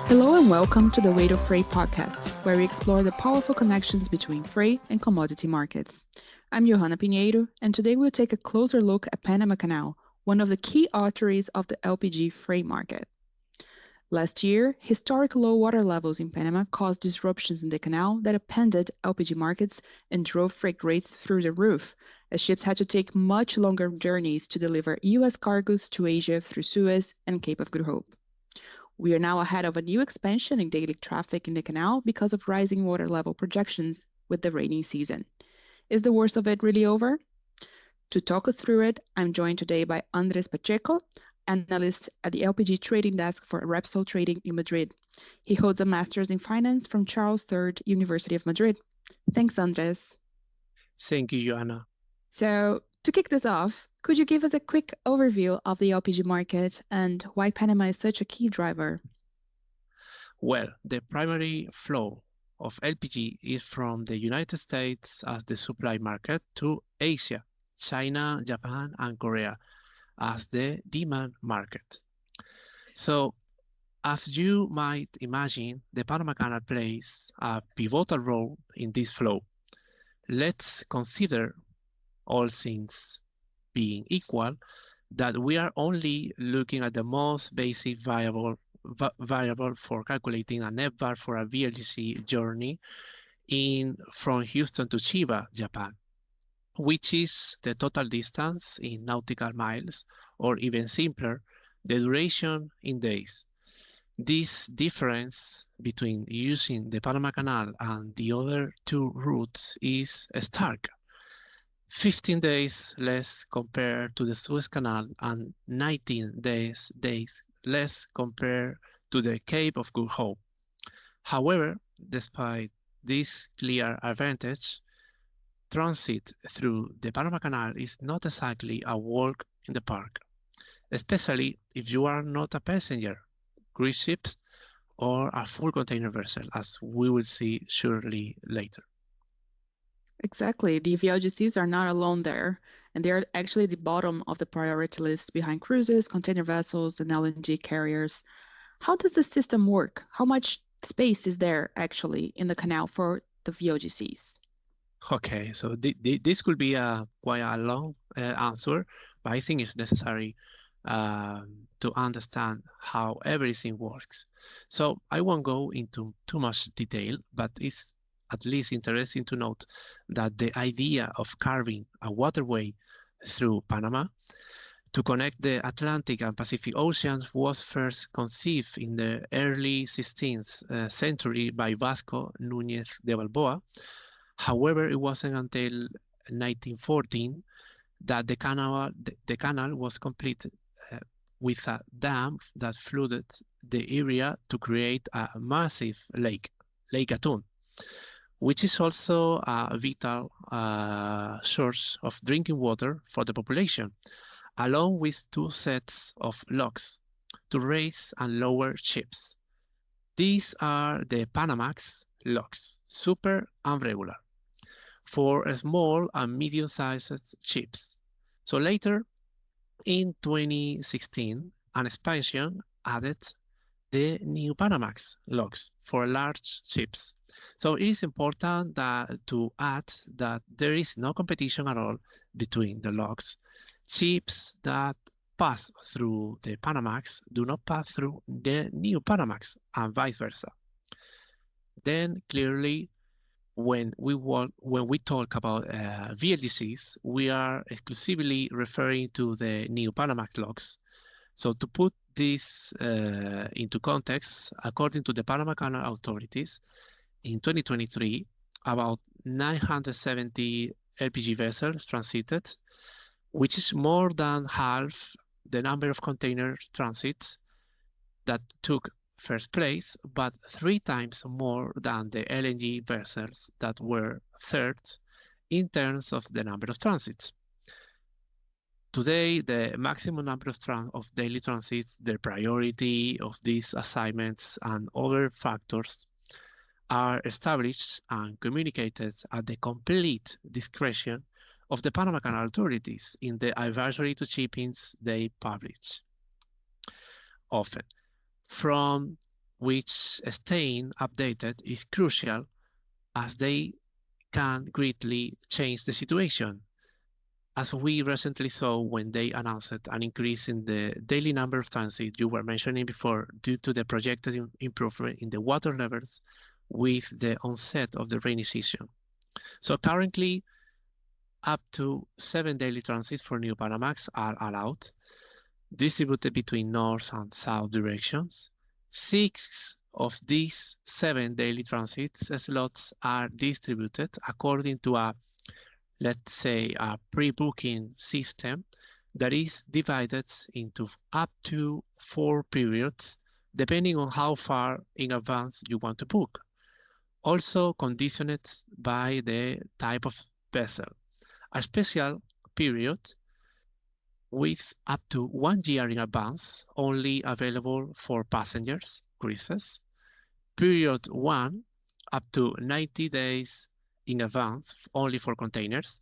Hello and welcome to the Weight of Freight podcast, where we explore the powerful connections between freight and commodity markets. I'm Yohanna Pinheiro, and today we'll take a closer look at Panama Canal, one of the key arteries of the LPG freight market. Last year, historic low water levels in Panama caused disruptions in the canal that upended LPG markets and drove freight rates through the roof, as ships had to take much longer journeys to deliver U.S. cargoes to Asia through Suez and Cape of Good Hope. We are now ahead of a new expansion in daily traffic in the canal because of rising water level projections with the rainy season. Is the worst of it really over? To talk us through it, I'm joined today by Andres Pacheco, analyst at the LPG Trading Desk for Repsol Trading in Madrid. He holds a master's in finance from Charles III University of Madrid. Thanks, Andres. Thank you, Joanna. So, to kick this off, could you give us a quick overview of the LPG market and why Panama is such a key driver? Well, the primary flow of LPG is from the United States as the supply market to Asia, China, Japan, and Korea as the demand market. So, as you might imagine, the Panama Canal plays a pivotal role in this flow. Let's consider, all things being equal, that we are only looking at the most basic variable for calculating a net bar for a VLGC journey from Houston to Chiba, Japan, which is the total distance in nautical miles, or even simpler, the duration in days. This difference between using the Panama Canal and the other two routes is stark. 15 days less compared to the Suez Canal and 19 days less compared to the Cape of Good Hope. However, despite this clear advantage, transit through the Panama Canal is not exactly a walk in the park, especially if you are not a passenger, cruise ships, or a full container vessel, as we will see surely later. Exactly. The VLGCs are not alone there, and they are actually the bottom of the priority list behind cruises, container vessels, and LNG carriers. How does the system work? How much space is there actually in the canal for the VLGCs? Okay, so this could be quite a long answer, but I think it's necessary to understand how everything works. So I won't go into too much detail, but it's at least interesting to note that the idea of carving a waterway through Panama to connect the Atlantic and Pacific Oceans was first conceived in the early 16th century by Vasco Núñez de Balboa. However, it wasn't until 1914 that the canal was completed with a dam that flooded the area to create a massive lake, Lake Atun, which is also a vital source of drinking water for the population, along with two sets of locks to raise and lower ships. These are the Panamax locks, super and regular, for small and medium-sized ships. So later, in 2016, an expansion added the new Panamax locks for large ships. So it is important to add that there is no competition at all between the locks. Ships that pass through the Panamax do not pass through the new Panamax and vice versa. Then clearly, when we talk about VLGCs, we are exclusively referring to the new Panamax locks. So to put this into context, according to the Panama Canal authorities, in 2023, about 970 LPG vessels transited, which is more than half the number of container transits that took first place, but 3 times more than the LNG vessels that were third in terms of the number of transits. Today, the maximum number of daily transits, the priority of these assignments, and other factors are established and communicated at the complete discretion of the Panama Canal authorities in the advisory to shippings they publish. Often, from which staying updated is crucial as they can greatly change the situation, as we recently saw when they announced an increase in the daily number of transit you were mentioning before due to the projected improvement in the water levels with the onset of the rainy season. So currently, up to 7 daily transits for New Panamax are allowed, distributed between north and south directions. 6 of these 7 daily transits slots are distributed according to a, let's say, a pre-booking system that is divided into up to 4 periods, depending on how far in advance you want to book. Also conditioned by the type of vessel. A special period with up to 1 year in advance, only available for passengers, cruises. Period 1, up to 90 days in advance, only for containers.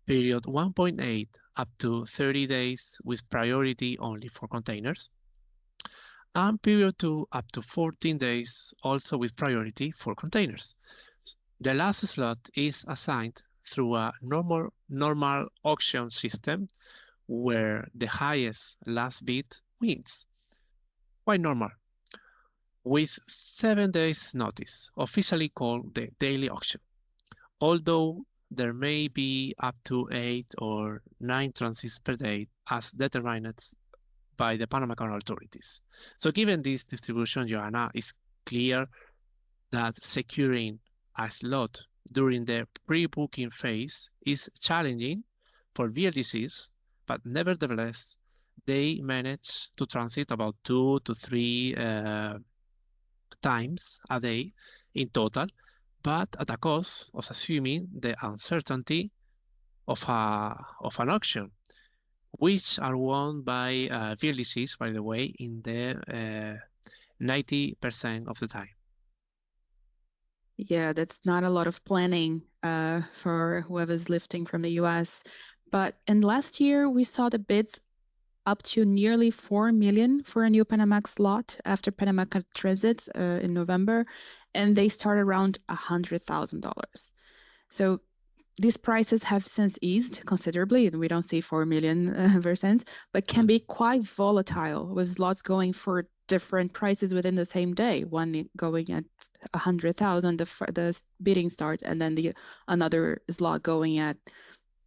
Period 1.8, up to 30 days with priority only for containers. And period 2, up to 14 days, also with priority for containers. The last slot is assigned through a normal auction system where the highest last bid wins. Quite normal. With 7 days notice, officially called the daily auction. Although there may be up to 8 or 9 transits per day as determined by the Panama Canal authorities. So given this distribution, Johanna, it's clear that securing a slot during the pre-booking phase is challenging for VLGCs, but nevertheless, they manage to transit about 2 to 3 times a day in total, but at a cost of assuming the uncertainty of an auction, which are won by VLGCs, by the way, in the 90% of the time. Yeah, that's not a lot of planning for whoever's lifting from the US. But in last year, we saw the bids up to nearly 4 million for a new Panamax lot after Panama transits in November, and they start around $100,000. So these prices have since eased considerably, and we don't see 4 million ever since, but can be quite volatile with slots going for different prices within the same day. One going at 100,000, the bidding start, and then another slot going at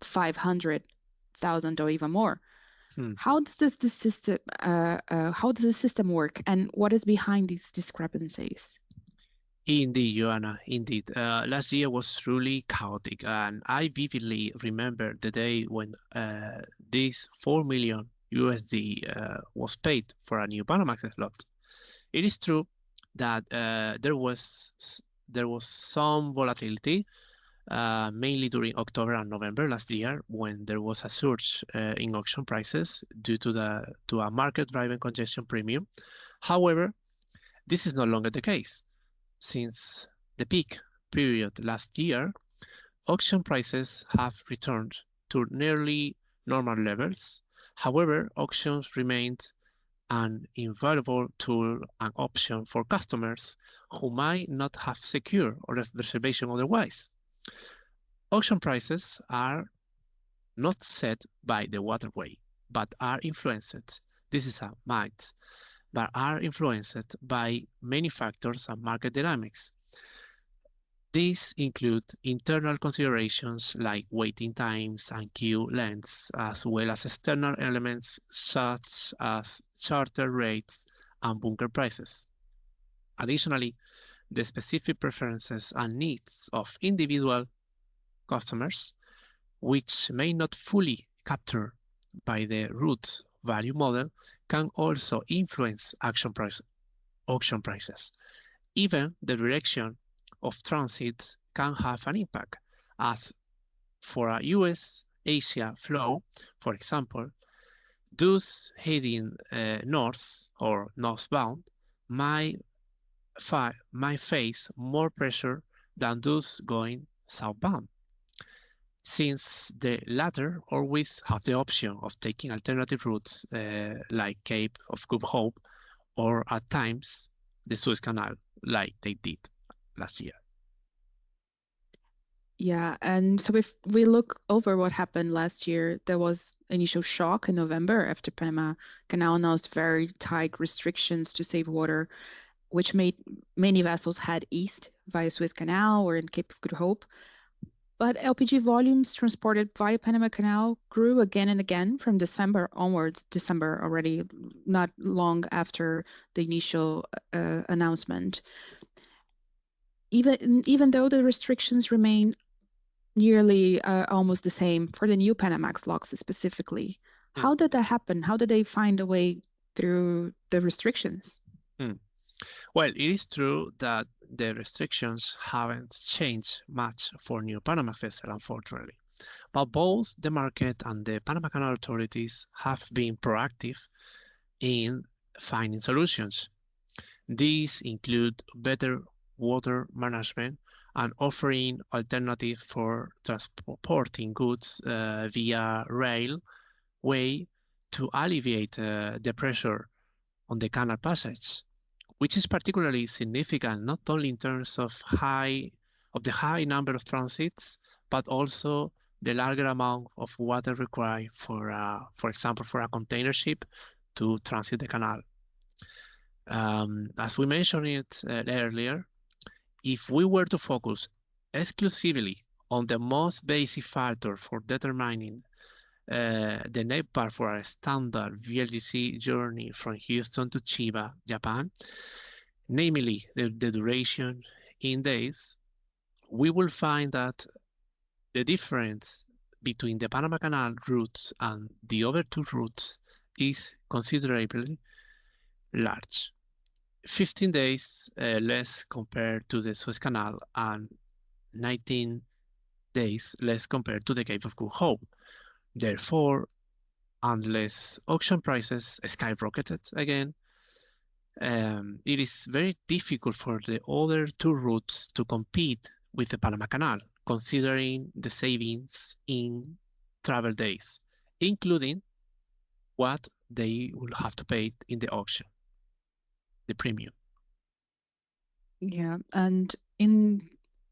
500,000 or even more. How does the system work, and what is behind these discrepancies? Indeed, Joanna, indeed. Last year was truly chaotic, and I vividly remember the day when this 4 million USD was paid for a new Panamax slot. It is true that there was some volatility, mainly during October and November last year, when there was a surge in auction prices due to a market-driven congestion premium. However, this is no longer the case. Since the peak period last year, auction prices have returned to nearly normal levels. However, auctions remained an invaluable tool and option for customers who might not have secured a reservation otherwise. Auction prices are not set by the waterway, but are influenced, this is a might, but are influenced by many factors and market dynamics. These include internal considerations like waiting times and queue lengths, as well as external elements such as charter rates and bunker prices. Additionally, the specific preferences and needs of individual customers, which may not fully capture by the route value model, can also influence auction prices. Even the direction of transit can have an impact, as for a US-Asia flow, for example, those heading north or northbound might face more pressure than those going southbound, since the latter always have the option of taking alternative routes like Cape of Good Hope, or at times the Suez Canal like they did last year. Yeah, and so if we look over what happened last year, there was initial shock in November after Panama Canal announced very tight restrictions to save water, which made many vessels head east via Suez Canal or in Cape of Good Hope. But LPG volumes transported via Panama Canal grew again and again from December onwards, December already, not long after the initial announcement. Even though the restrictions remain nearly almost the same for the new Panamax locks specifically. Hmm. How did that happen? How did they find a way through the restrictions? Hmm. Well, it is true that the restrictions haven't changed much for new Panama vessels, unfortunately. But both the market and the Panama Canal authorities have been proactive in finding solutions. These include better water management and offering alternatives for transporting goods via railway to alleviate the pressure on the canal passage, which is particularly significant not only in terms of the high number of transits, but also the larger amount of water required for example, for a container ship to transit the canal. As we mentioned it earlier, if we were to focus exclusively on the most basic factor for determining the net part for a standard VLGC journey from Houston to Chiba, Japan, namely the duration in days, we will find that the difference between the Panama Canal routes and the other two routes is considerably large. 15 days less compared to the Suez Canal and 19 days less compared to the Cape of Good Hope. Therefore, unless auction prices skyrocketed again, it is very difficult for the other two routes to compete with the Panama Canal, considering the savings in travel days, including what they will have to pay in the auction, the premium. Yeah, and in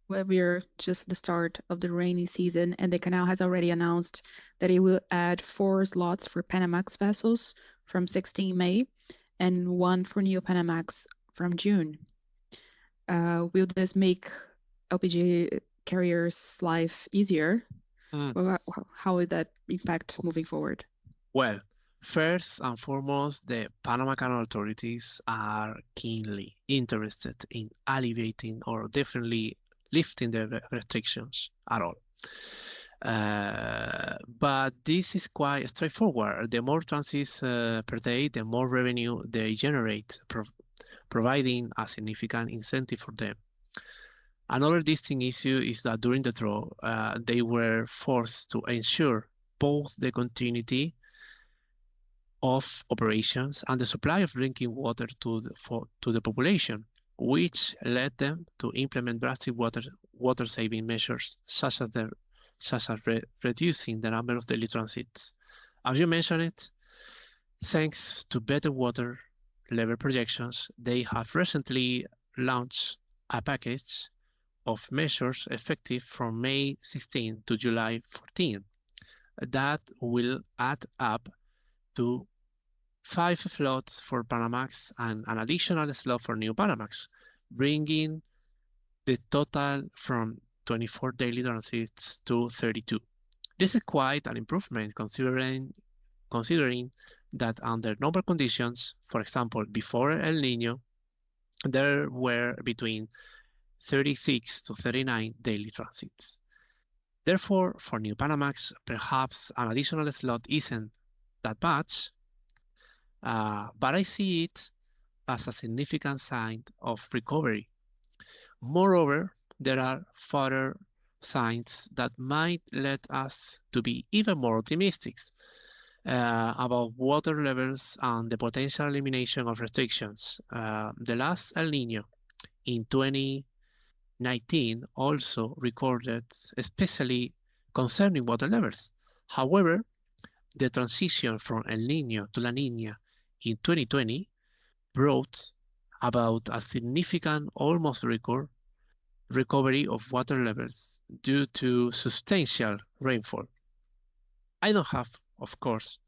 where we're just at the start of the rainy season, and the canal has already announced that it will add four slots for Panamax vessels from 16 May and one for Neo Panamax from June. Will this make LPG carriers' life easier? Mm. Well, how would that impact moving forward? Well, first and foremost, the Panama Canal authorities are keenly interested in alleviating or definitely lifting the restrictions at all. But this is quite straightforward. The more transits per day, the more revenue they generate, providing a significant incentive for them. Another distinct issue is that during the draw, they were forced to ensure both the continuity of operations and the supply of drinking water to the population, which led them to implement drastic water saving measures such as reducing the number of daily transits. As you mentioned it, thanks to better water level projections, they have recently launched a package of measures effective from May 16 to July 14 that will add up to 5 slots for Panamax and an additional slot for New Panamax, bringing the total from 24 daily transits to 32. This is quite an improvement considering that under normal conditions, for example, before El Nino, there were between 36 to 39 daily transits. Therefore, for New Panamax, perhaps an additional slot isn't that much, but I see it as a significant sign of recovery. Moreover, there are further signs that might lead us to be even more optimistic about water levels and the potential elimination of restrictions. The last El Nino in 2019 also recorded especially concerning water levels. However, the transition from El Nino to La Nina in 2020 brought about a significant, almost record recovery of water levels due to substantial rainfall. I don't have, of course,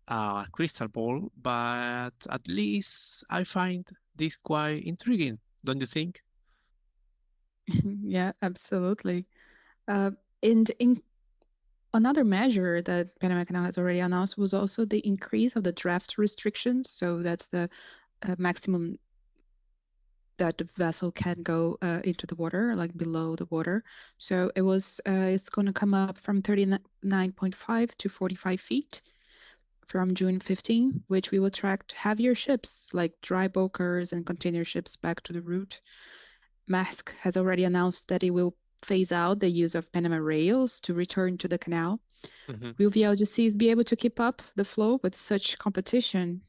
a crystal ball, but at least I find this quite intriguing, don't you think? Yeah, absolutely. Uh, and in another measure that Panama Canal has already announced was also the increase of the draft restrictions. So that's the maximum that the vessel can go into the water, like below the water. So it's going to come up from 39.5 to 45 feet from June 15, which we will attract heavier ships like dry bulkers and container ships back to the route. Maersk has already announced that it will phase out the use of Panama rails to return to the canal. Mhm. Will VLGCs be able to keep up the flow with such competition?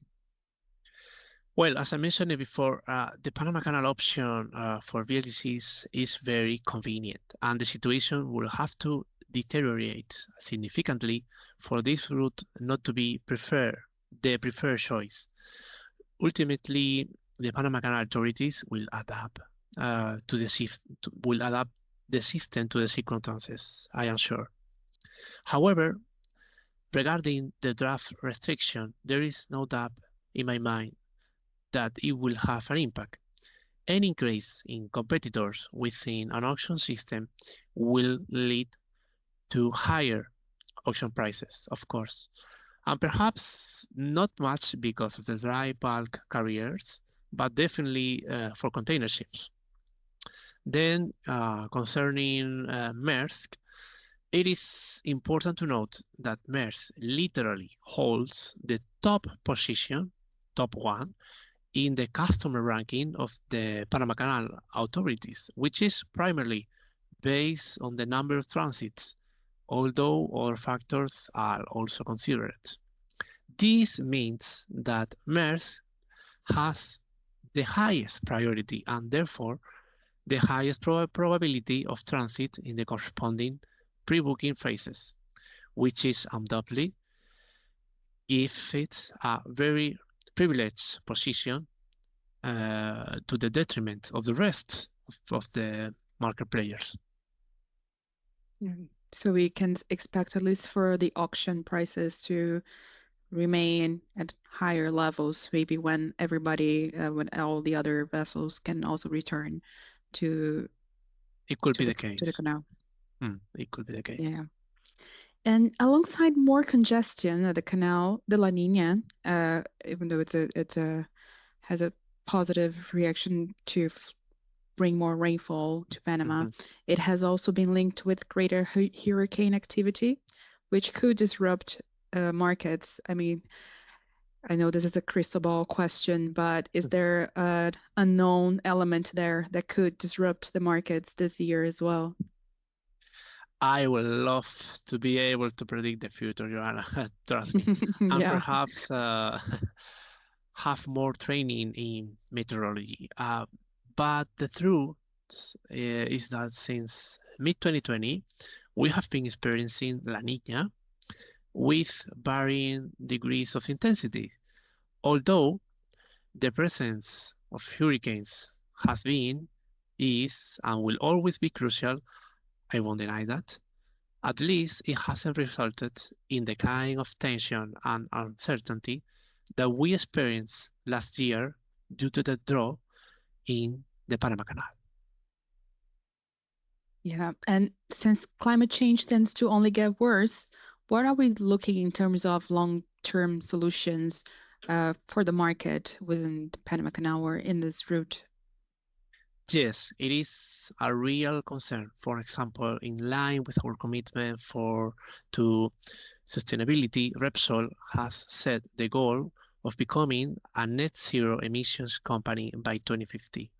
Well, as I mentioned before, the Panama Canal option for VLGCs is very convenient, and the situation will have to deteriorate significantly for this route not to be the preferred choice. Ultimately, the Panama Canal authorities will adapt will adapt the system to the circumstances, I am sure. However, regarding the draft restriction, there is no doubt in my mind that it will have an impact. Any increase in competitors within an auction system will lead to higher auction prices, of course, and perhaps not much because of the dry bulk carriers, but definitely for container ships. Then, concerning Maersk, it is important to note that Maersk literally holds the top position, top one, in the customer ranking of the Panama Canal authorities, which is primarily based on the number of transits, although other factors are also considered. This means that Maersk has the highest priority and therefore the highest probability of transit in the corresponding pre-booking phases, which is undoubtedly gives it a very privileged position to the detriment of the rest of the market players. So we can expect, at least for the auction prices, to remain at higher levels, maybe when all the other vessels can also return to It could to be the the to the case. canal. It could be the case. Yeah. And alongside more congestion at the canal, the La Nina, even though it's a has a positive reaction to bring more rainfall to Panama, Mhm. it has also been linked with greater hurricane activity, which could disrupt markets. I mean, I know this is a crystal ball question, but is there an unknown element there that could disrupt the markets this year as well? I would love to be able to predict the future, Joanna. Trust me, and Yeah. perhaps have more training in meteorology. But the truth is that since mid 2020, we have been experiencing La Nina with varying degrees of intensity. Although the presence of hurricanes has been, is, and will always be crucial, I won't deny that. At least it hasn't resulted in the kind of tension and uncertainty that we experienced last year due to the drought in the Panama Canal. Yeah. And since climate change tends to only get worse, what are we looking in terms of long-term solutions for the market within the Panama Canal or in this route? Yes, it is a real concern. For example, in line with our commitment to sustainability, Repsol has set the goal of becoming a net zero emissions company by 2050.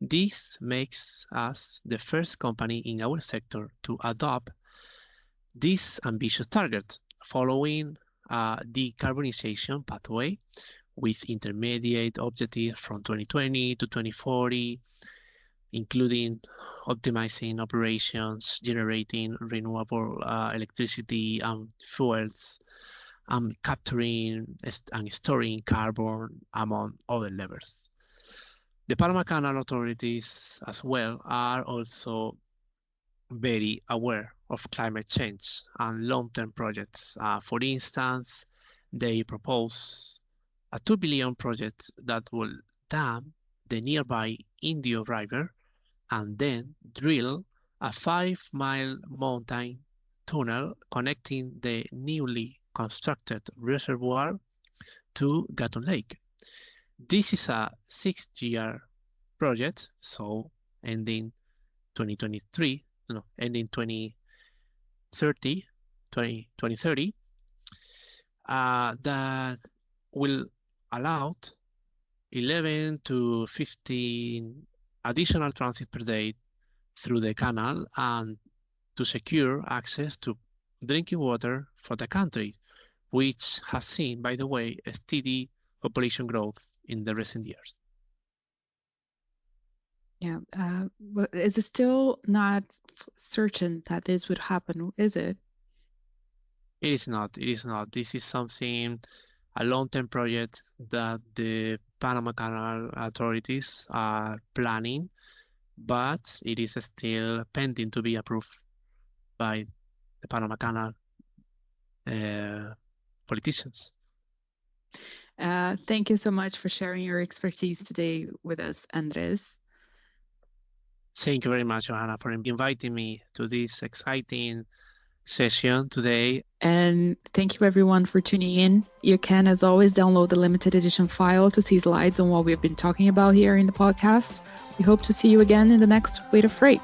This makes us the first company in our sector to adopt this ambitious target, following a decarbonization pathway with intermediate objectives from 2020 to 2040, including optimizing operations, generating renewable electricity and fuels, and capturing and storing carbon, among other levers. The Panama Canal authorities as well are also very aware of climate change and long-term projects. For instance, they propose a 2 billion project that will dam the nearby Indio River and then drill a 5-mile mountain tunnel connecting the newly constructed reservoir to Gatun Lake. This is a 6-year project, so ending 2023, no, ending 2030, 2030, that will allow 11 to 15 additional transit per day through the canal and to secure access to drinking water for the country, which has seen, by the way, a steady population growth in the recent years. Yeah, but is it still not certain that this would happen, is it? It is not. It is not. This is something, a long-term project that the Panama Canal authorities are planning, but it is still pending to be approved by the Panama Canal politicians. Thank you so much for sharing your expertise today with us, Andres. Thank you very much, Yohanna, for inviting me to this exciting session today. And thank you everyone for tuning in. You can, as always, download the limited edition file to see slides on what we've been talking about here in the podcast. We hope to see you again in the next Weight of Freight.